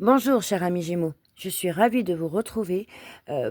Bonjour, cher ami Gémeaux. Je suis ravie de vous retrouver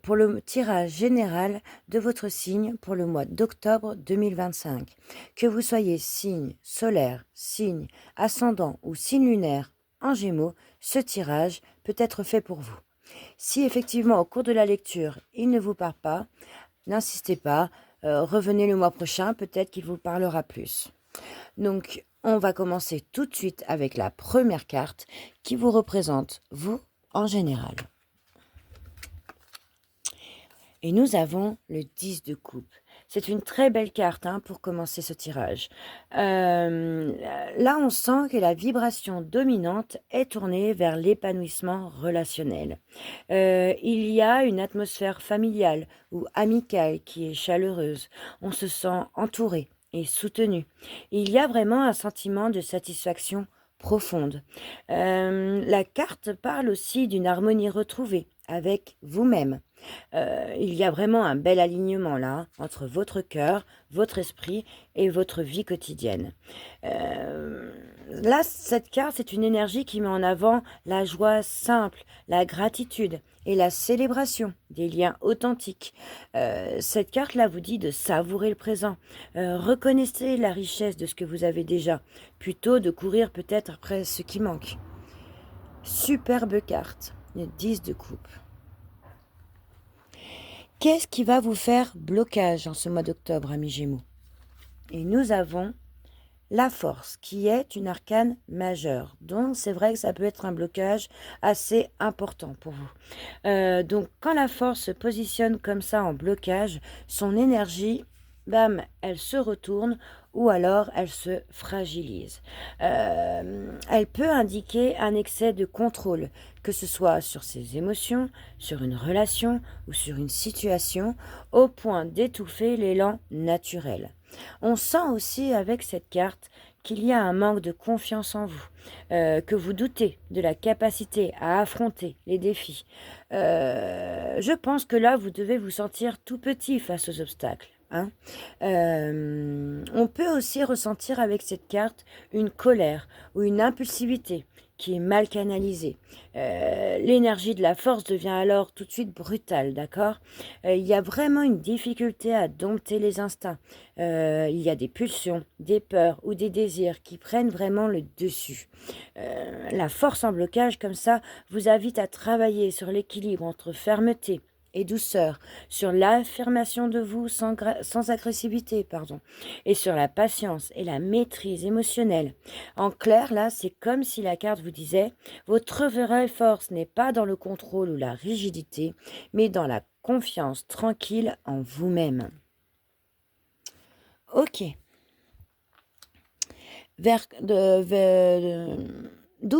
pour le tirage général de votre signe pour le mois d'octobre 2025. Que vous soyez signe solaire, signe ascendant ou signe lunaire en Gémeaux, ce tirage peut être fait pour vous. Si effectivement au cours de la lecture il ne vous parle pas, n'insistez pas, revenez le mois prochain, peut-être qu'il vous parlera plus. Donc, on va commencer tout de suite avec la première carte qui vous représente, vous, en général. Et nous avons le 10 de coupe. C'est une très belle carte pour commencer ce tirage. Là, on sent que la vibration dominante est tournée vers l'épanouissement relationnel. Il y a une atmosphère familiale ou amicale qui est chaleureuse. On se sent entouré et soutenu. Il y a vraiment un sentiment de satisfaction profonde. La carte parle aussi d'une harmonie retrouvée avec vous-même. Il y a vraiment un bel alignement là entre votre cœur, votre esprit et votre vie quotidienne. Là, cette carte, c'est une énergie qui met en avant la joie simple, la gratitude et la célébration des liens authentiques. Cette carte-là vous dit de savourer le présent. Reconnaissez la richesse de ce que vous avez déjà, plutôt de courir peut-être après ce qui manque. Superbe carte, le 10 de coupe. Qu'est-ce qui va vous faire blocage en ce mois d'octobre, amis Gémeaux? Et nous avons la force, qui est une arcane majeure. Donc, c'est vrai que ça peut être un blocage assez important pour vous. Donc, quand la force se positionne comme ça en blocage, son énergie, bam, elle se retourne ou alors elle se fragilise. Elle peut indiquer un excès de contrôle, que ce soit sur ses émotions, sur une relation ou sur une situation, au point d'étouffer l'élan naturel. On sent aussi avec cette carte qu'il y a un manque de confiance en vous, que vous doutez de la capacité à affronter les défis. Je pense que là, vous devez vous sentir tout petit face aux obstacles. On peut aussi ressentir avec cette carte une colère ou une impulsivité qui est mal canalisée. L'énergie de la force devient alors tout de suite brutale, d'accord? Il y a vraiment une difficulté à dompter les instincts. Il y a des pulsions, des peurs ou des désirs qui prennent vraiment le dessus. La force en blocage comme ça vous invite à travailler sur l'équilibre entre fermeté et douceur, sur l'affirmation de vous sans agressivité, et sur la patience et la maîtrise émotionnelle. En clair, là, c'est comme si la carte vous disait, votre vraie force n'est pas dans le contrôle ou la rigidité, mais dans la confiance tranquille en vous-même. Ok. D'où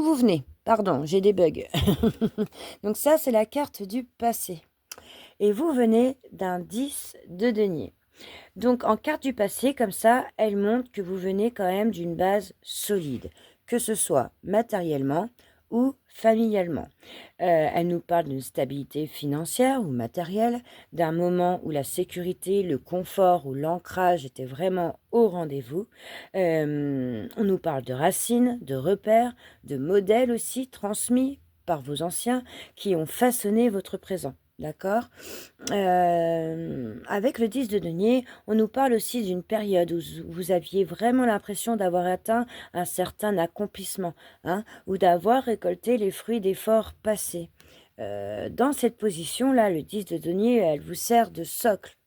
vous venez? Pardon, j'ai des bugs. Donc ça, c'est la carte du passé. Et vous venez d'un 10 de denier. Donc en carte du passé, comme ça, elle montre que vous venez quand même d'une base solide, que ce soit matériellement ou familialement. Elle nous parle d'une stabilité financière ou matérielle, d'un moment où la sécurité, le confort ou l'ancrage étaient vraiment au rendez-vous. On nous parle de racines, de repères, de modèles aussi transmis par vos anciens qui ont façonné votre présent. D'accord? Avec le 10 de denier, on nous parle aussi d'une période où vous aviez vraiment l'impression d'avoir atteint un certain accomplissement, ou d'avoir récolté les fruits d'efforts passés. Dans cette position-là, le 10 de denier, elle vous sert de socle.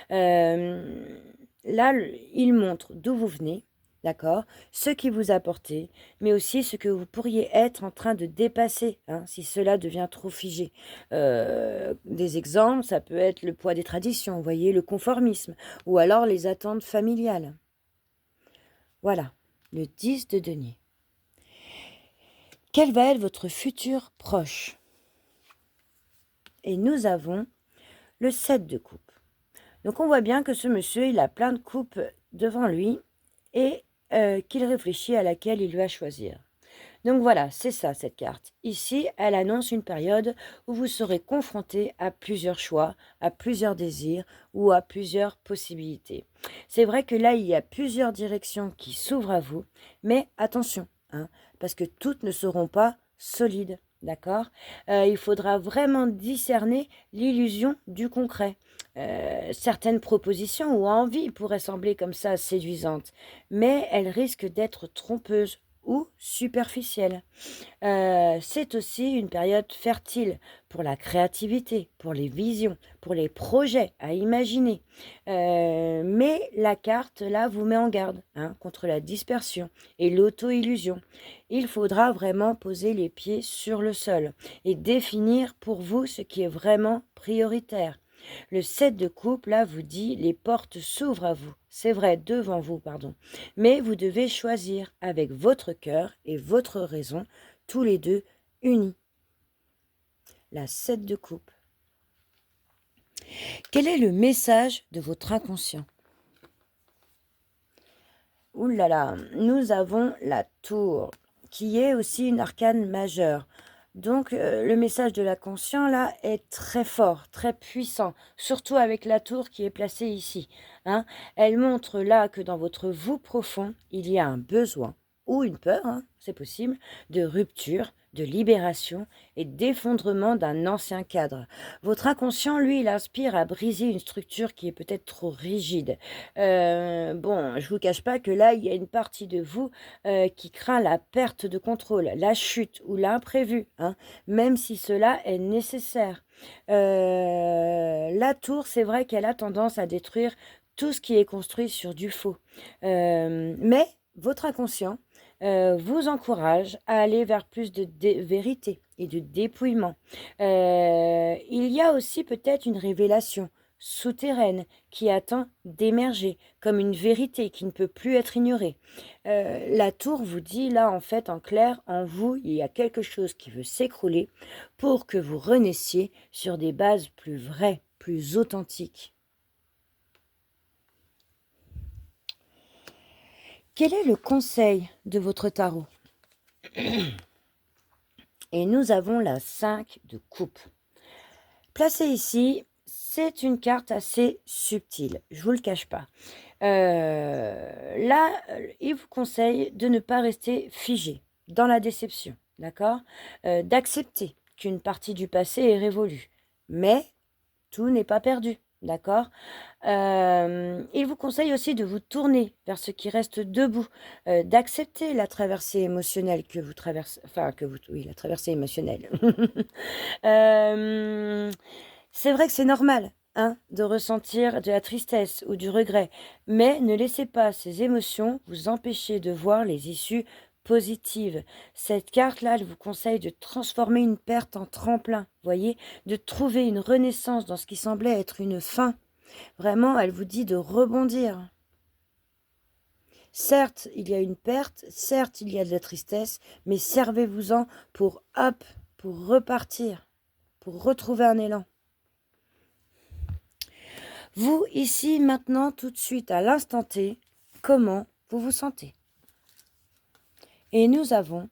Là, il montre d'où vous venez, d'accord, ce qui vous apportez, mais aussi ce que vous pourriez être en train de dépasser, si cela devient trop figé. Des exemples, ça peut être le poids des traditions, vous voyez, le conformisme, ou alors les attentes familiales. Voilà, le 10 de denier. Quel va être votre futur proche? Et nous avons le 7 de coupe. Donc on voit bien que ce monsieur, il a plein de coupes devant lui et qu'il réfléchit à laquelle il va choisir. Donc voilà, c'est ça cette carte. Ici, elle annonce une période où vous serez confronté à plusieurs choix, à plusieurs désirs ou à plusieurs possibilités. C'est vrai que là, il y a plusieurs directions qui s'ouvrent à vous, mais attention, parce que toutes ne seront pas solides. d'accord? Il faudra vraiment discerner l'illusion du concret. Certaines propositions ou envies pourraient sembler comme ça séduisantes, mais elles risquent d'être trompeuses ou superficielles. C'est aussi une période fertile pour la créativité, pour les visions, pour les projets à imaginer. Mais la carte, là, vous met en garde hein, contre la dispersion et l'auto-illusion. Il faudra vraiment poser les pieds sur le sol et définir pour vous ce qui est vraiment prioritaire. Le 7 de coupe, là, vous dit les portes s'ouvrent à vous. C'est vrai, devant vous, pardon. Mais vous devez choisir avec votre cœur et votre raison, tous les deux unis. La 7 de coupe. Quel est le message de votre inconscient? Ouh là là, nous avons la tour, qui est aussi une arcane majeure. Donc, le message de l'inconscient, là, est très fort, très puissant, surtout avec la tour qui est placée ici. Hein. Elle montre là que dans votre vous profond, il y a un besoin, ou une peur, hein, c'est possible, de rupture, de libération et d'effondrement d'un ancien cadre. Votre inconscient, lui, il aspire à briser une structure qui est peut-être trop rigide. Bon, je vous cache pas que là, il y a une partie de vous qui craint la perte de contrôle, la chute ou l'imprévu, hein, même si cela est nécessaire. La tour, c'est vrai qu'elle a tendance à détruire tout ce qui est construit sur du faux. Mais votre inconscient vous encourage à aller vers plus de vérité et de dépouillement. Il y a aussi peut-être une révélation souterraine qui attend d'émerger comme une vérité qui ne peut plus être ignorée. La tour vous dit là en fait en clair, en vous, il y a quelque chose qui veut s'écrouler pour que vous renaissiez sur des bases plus vraies, plus authentiques. Quel est le conseil de votre tarot? Et nous avons la 5 de coupe. Placée ici, c'est une carte assez subtile, je ne vous le cache pas. Là, il vous conseille de ne pas rester figé dans la déception, d'accord? D'accepter qu'une partie du passé est révolue, mais tout n'est pas perdu. D'accord. Il vous conseille aussi de vous tourner vers ce qui reste debout, d'accepter la traversée émotionnelle que vous traversez, enfin oui, la traversée émotionnelle. C'est vrai que c'est normal, hein, de ressentir de la tristesse ou du regret, mais ne laissez pas ces émotions vous empêcher de voir les issues positives. Cette carte-là, elle vous conseille de transformer une perte en tremplin, voyez, de trouver une renaissance dans ce qui semblait être une fin. Vraiment, elle vous dit de rebondir. Certes, il y a une perte, certes, il y a de la tristesse, mais servez-vous-en pour, hop, pour repartir, pour retrouver un élan. Vous, ici, maintenant, tout de suite, à l'instant T, comment vous vous sentez? Et nous avons...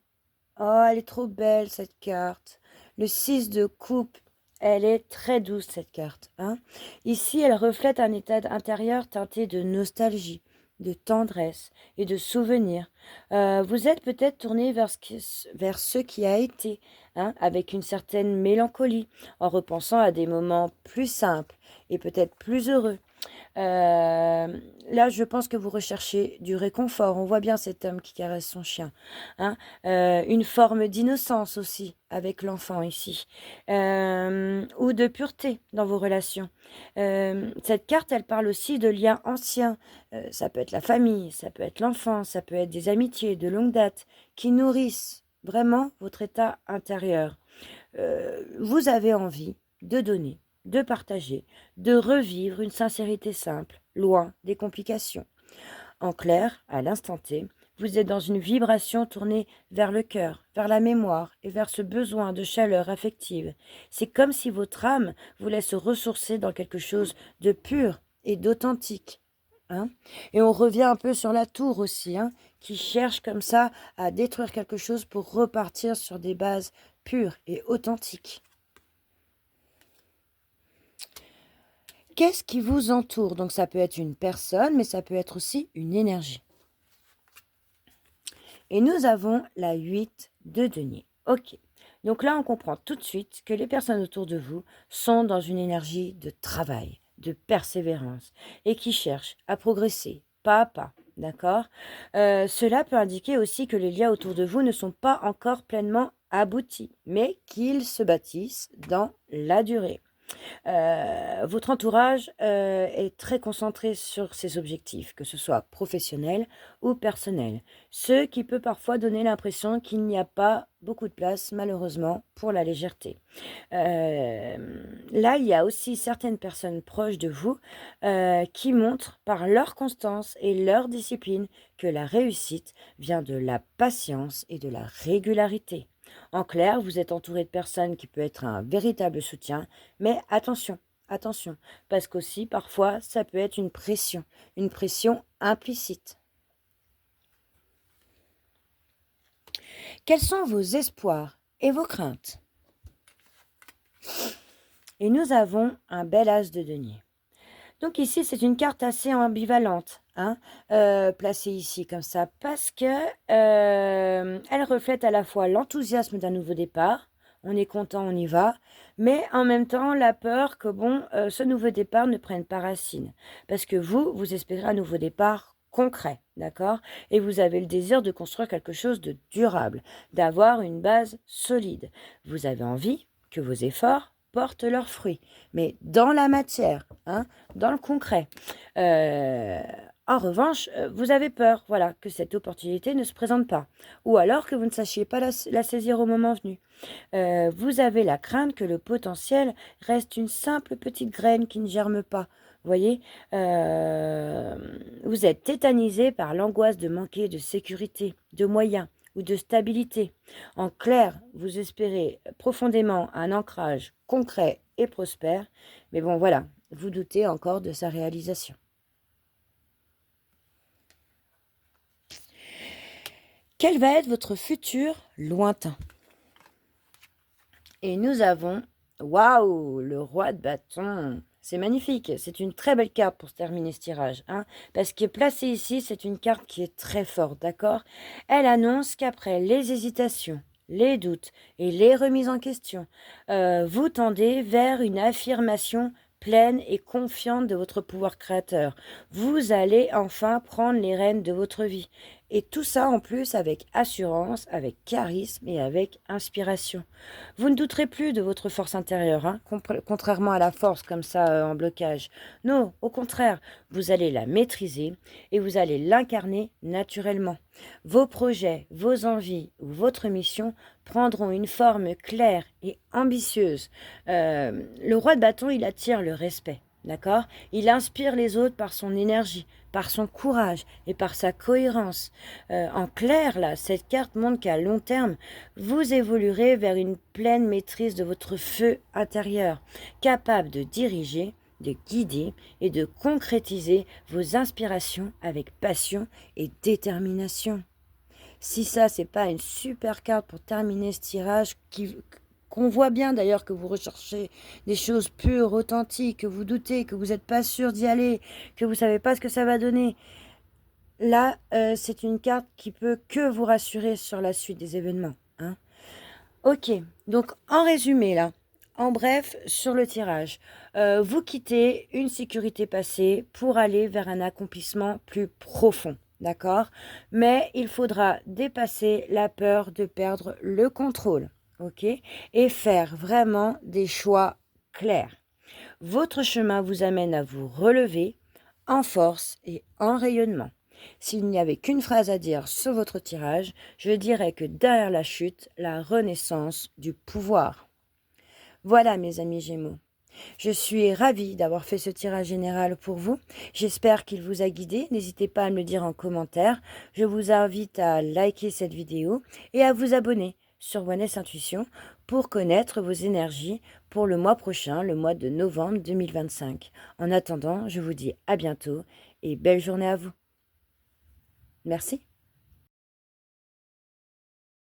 Oh, elle est trop belle, cette carte. Le 6 de coupe, elle est très douce, cette carte. Hein. Ici, elle reflète un état intérieur teinté de nostalgie, de tendresse et de souvenirs. Vous êtes peut-être tourné vers ce qui a été, hein, avec une certaine mélancolie, en repensant à des moments plus simples et peut-être plus heureux. Là, je pense que vous recherchez du réconfort. On voit bien cet homme qui caresse son chien. Hein. Une forme d'innocence aussi avec l'enfant ici. Ou de pureté dans vos relations. Cette carte, elle parle aussi de liens anciens. Ça peut être la famille, ça peut être l'enfant, ça peut être des amitiés de longue date qui nourrissent vraiment votre état intérieur. Vous avez envie de donner, de partager, de revivre une sincérité simple, loin des complications. En clair, à l'instant T, vous êtes dans une vibration tournée vers le cœur, vers la mémoire et vers ce besoin de chaleur affective. C'est comme si votre âme voulait se ressourcer dans quelque chose de pur et d'authentique. Hein. Et on revient un peu sur la tour aussi, hein, qui cherche comme ça à détruire quelque chose pour repartir sur des bases pures et authentiques. Qu'est-ce qui vous entoure? Donc ça peut être une personne, mais ça peut être aussi une énergie. Et nous avons la 8 de denier. Ok. Donc là, on comprend tout de suite que les personnes autour de vous sont dans une énergie de travail, de persévérance et qui cherchent à progresser pas à pas. D'accord. Cela peut indiquer aussi que les liens autour de vous ne sont pas encore pleinement aboutis, mais qu'ils se bâtissent dans la durée. Votre entourage est très concentré sur ses objectifs, que ce soit professionnel ou personnel, ce qui peut parfois donner l'impression qu'il n'y a pas beaucoup de place, malheureusement, pour la légèreté. Là, il y a aussi certaines personnes proches de vous qui montrent par leur constance et leur discipline que la réussite vient de la patience et de la régularité. En clair, vous êtes entouré de personnes qui peuvent être un véritable soutien, mais attention, attention, parce qu'aussi parfois ça peut être une pression implicite. Quels sont vos espoirs et vos craintes? Et nous avons un bel as de denier. Donc ici, c'est une carte assez ambivalente, hein, placée ici comme ça, parce que elle reflète à la fois l'enthousiasme d'un nouveau départ, on est content, on y va, mais en même temps la peur que ce nouveau départ ne prenne pas racine, parce que vous espérez un nouveau départ concret, d'accord? Et vous avez le désir de construire quelque chose de durable, d'avoir une base solide. Vous avez envie que vos efforts portent leurs fruits, mais dans la matière, hein, dans le concret. En revanche, vous avez peur, voilà, que cette opportunité ne se présente pas, ou alors que vous ne sachiez pas la saisir au moment venu. Vous avez la crainte que le potentiel reste une simple petite graine qui ne germe pas. Voyez, vous êtes tétanisé par l'angoisse de manquer de sécurité, de moyens ou de stabilité. En clair, vous espérez profondément un ancrage concret et prospère, mais bon voilà, vous doutez encore de sa réalisation. Quel va être votre futur lointain? Et nous avons, waouh, le roi de bâton. C'est magnifique, c'est une très belle carte pour se terminer ce tirage, hein, parce que placée ici, c'est une carte qui est très forte, d'accord? Elle annonce qu'après les hésitations, les doutes et les remises en question, vous tendez vers une affirmation pleine et confiante de votre pouvoir créateur. Vous allez enfin prendre les rênes de votre vie. Et tout ça en plus avec assurance, avec charisme et avec inspiration. Vous ne douterez plus de votre force intérieure, hein, contrairement à la force comme ça en blocage. Non, au contraire, vous allez la maîtriser et vous allez l'incarner naturellement. Vos projets, vos envies ou votre mission prendront une forme claire et ambitieuse. Le roi de bâton, il attire le respect. D'accord? Il inspire les autres par son énergie, par son courage et par sa cohérence. En clair, là, cette carte montre qu'à long terme, vous évoluerez vers une pleine maîtrise de votre feu intérieur, capable de diriger, de guider et de concrétiser vos inspirations avec passion et détermination. Si ça, c'est pas une super carte pour terminer ce tirage qu'on voit bien d'ailleurs que vous recherchez des choses pures, authentiques, que vous doutez, que vous n'êtes pas sûr d'y aller, que vous ne savez pas ce que ça va donner. Là, c'est une carte qui peut que vous rassurer sur la suite des événements, hein. Ok, donc en résumé là, en bref, sur le tirage, vous quittez une sécurité passée pour aller vers un accomplissement plus profond. D'accord? Mais il faudra dépasser la peur de perdre le contrôle, ok? Et faire vraiment des choix clairs. Votre chemin vous amène à vous relever en force et en rayonnement. S'il n'y avait qu'une phrase à dire sur votre tirage, je dirais que derrière la chute, la renaissance du pouvoir. Voilà mes amis Gémeaux. Je suis ravie d'avoir fait ce tirage général pour vous. J'espère qu'il vous a guidé. N'hésitez pas à me le dire en commentaire. Je vous invite à liker cette vidéo et à vous abonner sur Oneness Intuition pour connaître vos énergies pour le mois prochain, le mois de novembre 2025. En attendant, je vous dis à bientôt et belle journée à vous. Merci.